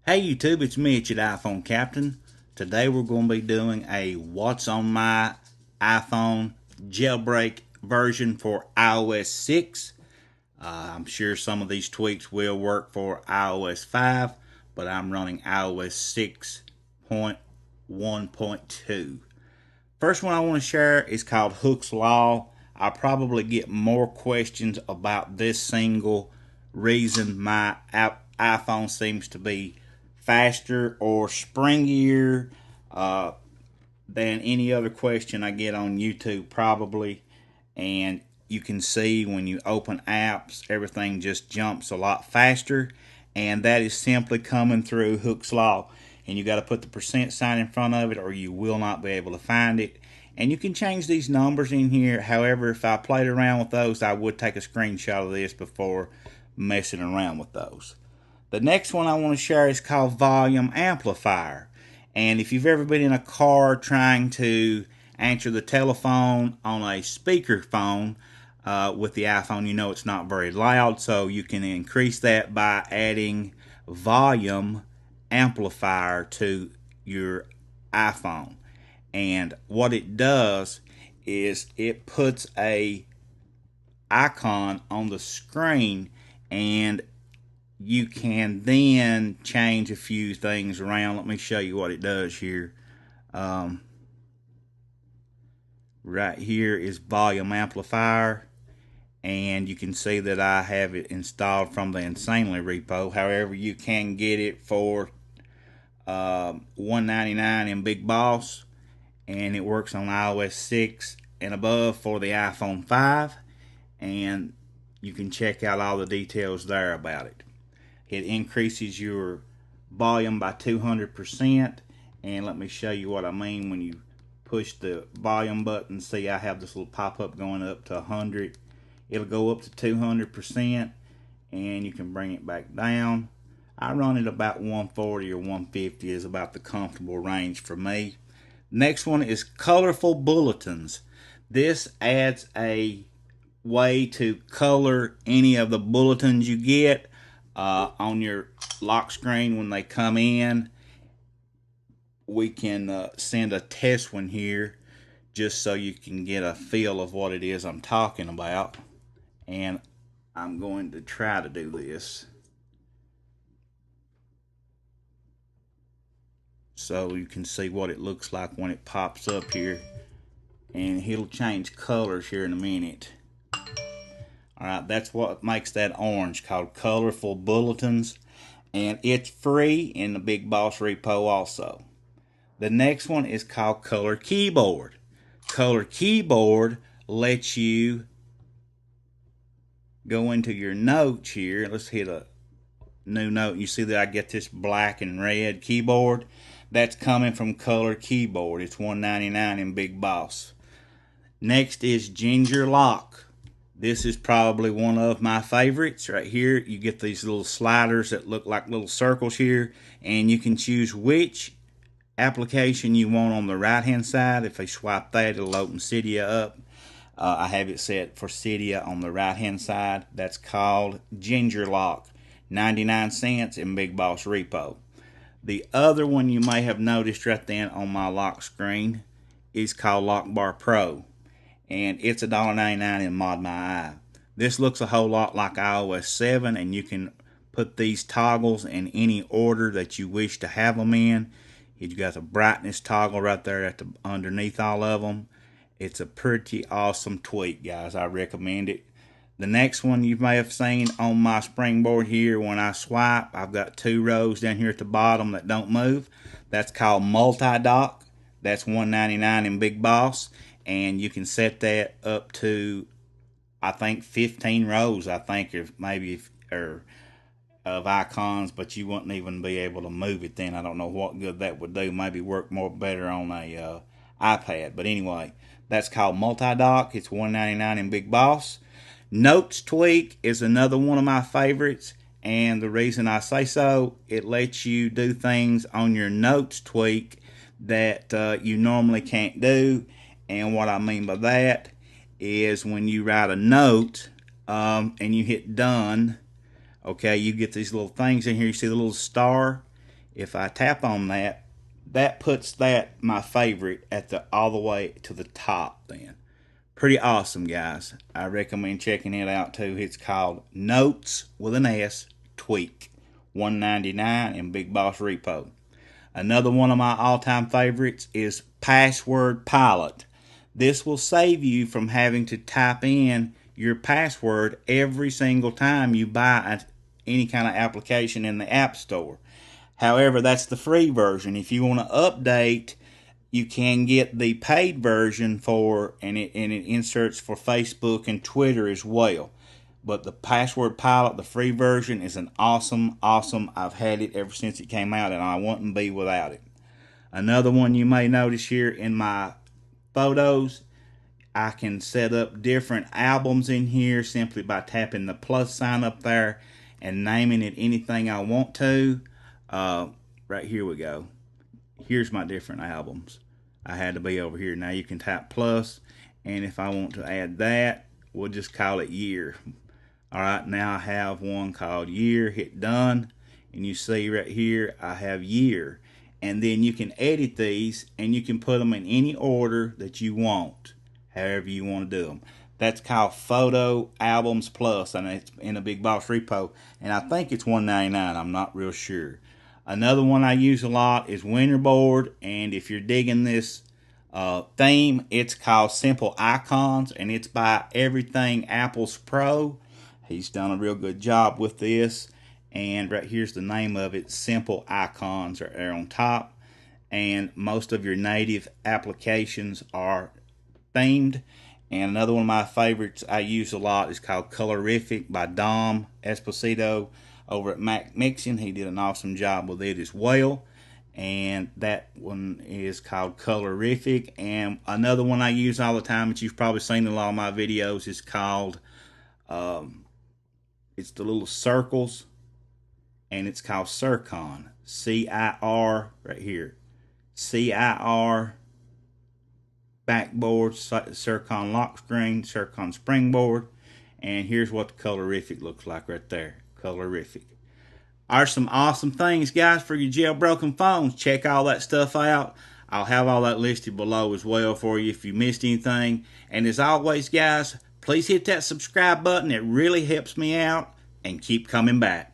Hey YouTube, it's me, it's your iPhone Captain. Today we're going to be doing a What's on My iPhone jailbreak version for iOS 6. I'm sure some of these tweaks will work for iOS 5, but I'm running iOS 6.1.2. First one I want to share is called Hooke's Law. I probably get more questions about this single reason my iPhone seems to be faster or springier than any other question I get on YouTube, probably. And you can see when you open apps, everything just jumps a lot faster. And that is simply coming through Hooke's Law. And you got to put the percent sign in front of it, or you will not be able to find it. And you can change these numbers in here. However, if I played around with those, I would take a screenshot of this before messing around with those. The next one I want to share is called Volume Amplifier. And if you've ever been in a car trying to answer the telephone on a speakerphone with the iPhone, you know it's not very loud, so you can increase that by adding volume amplifier to your iPhone. And what it does is it puts a icon on the screen, and you can then change a few things around. Let me show you what it does here. Right here is volume amplifier, and you can see that I have it installed from the Insanely repo. However, you can get it for $1.99 in Big Boss, and it works on iOS 6 and above for the iPhone 5, and you can check out all the details there about it. It increases your volume by 200%, and let me show you what I mean when you push the volume button. See, I have this little pop-up going up to 100. It'll go up to 200%, and you can bring it back down. I run it about 140 or 150 is about the comfortable range for me. Next one is colorful bulletins. This adds a way to color any of the bulletins you get on your lock screen when they come in. We can send a test one here just so you can get a feel of what it is I'm talking about. And I'm going to try to do this so you can see what it looks like when it pops up here. And it'll change colors here in a minute. Alright, that's what makes that orange, called colorful bulletins. And it's free in the Big Boss repo also. The next one is called Color Keyboard. Color Keyboard lets you go into your notes here. Let's hit a new note. You see that I get this black and red keyboard. That's coming from Color Keyboard. It's $1.99 in Big Boss. Next is Ginger Lock. This is probably one of my favorites. Right here, you get these little sliders that look like little circles here, and you can choose which application you want on the right hand side. If I swipe that, it'll open Cydia up. I have it set for Cydia on the right hand side. That's called Ginger Lock, 99 cents in Big Boss repo. The other one you may have noticed right then on my lock screen is called Lock Bar Pro, and it's $1.99 in Mod My Eye. This looks a whole lot like iOS 7, and you can put these toggles in any order that you wish to have them in. You've got the brightness toggle right there at the underneath all of them. It's a pretty awesome tweak, guys. I recommend it. The next one you may have seen on my springboard here, when I swipe, I've got two rows down here at the bottom that don't move. That's called multi-dock. That's $1.99 in Big Boss, and you can set that up to, I think, 15 rows. I think, or maybe of icons, but you wouldn't even be able to move it then. I don't know what good that would do. Maybe work more better on a iPad. But anyway, that's called multi-dock. It's $1.99 in Big Boss. Notes tweak is another one of my favorites, and the reason I say so, it lets you do things on your notes tweak that you normally can't do. And what I mean by that is when you write a note and you hit done, okay, you get these little things in here. You see the little star? If I tap on that, that puts that my favorite at the all the way to the top. Then pretty awesome, guys. I recommend checking it out too. It's called Notes with an S Tweak, $1.99 in Big Boss Repo. Another one of my all-time favorites is Password Pilot. This will save you from having to type in your password every single time you buy any kind of application in the App Store. However, that's the free version. If you want to update, you can get the paid version for, and it inserts for Facebook and Twitter as well. But the Password Pilot, the free version, is an awesome. I've had it ever since it came out, and I wouldn't be without it. Another one you may notice here in my photos, I can set up different albums in here simply by tapping the plus sign up there and naming it anything I want to. Right here we go. Here's my different albums. I had to be over here. Now you can tap plus, and if I want to add that, we'll just call it year. Alright, now I have one called year. Hit done, and you see right here I have year. And then you can edit these, and you can put them in any order that you want, however you want to do them. That's called Photo Albums Plus, and it's in a Big Boss Repo, and I think it's $1.99. I'm not real sure. Another one I use a lot is Winterboard, and if you're digging this theme, it's called Simple Icons, and it's by Everything Apples Pro. He's done a real good job with this, and right here's the name of it. Simple Icons are there on top, and most of your native applications are themed. And another one of my favorites I use a lot is called Colorific by Dom Esposito over at Mac Mixing. He did an awesome job with it as well, and that one is called Colorific. And another one I use all the time that you've probably seen in a lot of my videos is called it's the little circles, and it's called Circon, C-I-R, right here, C-I-R backboard, Circon lock screen, Circon springboard, and here's what the Colorific looks like right there. Colorific. Are some awesome things, guys, for your jailbroken phones. Check all that stuff out. I'll have all that listed below as well for you if you missed anything. And as always, guys, please hit that subscribe button. It really helps me out. And keep coming back.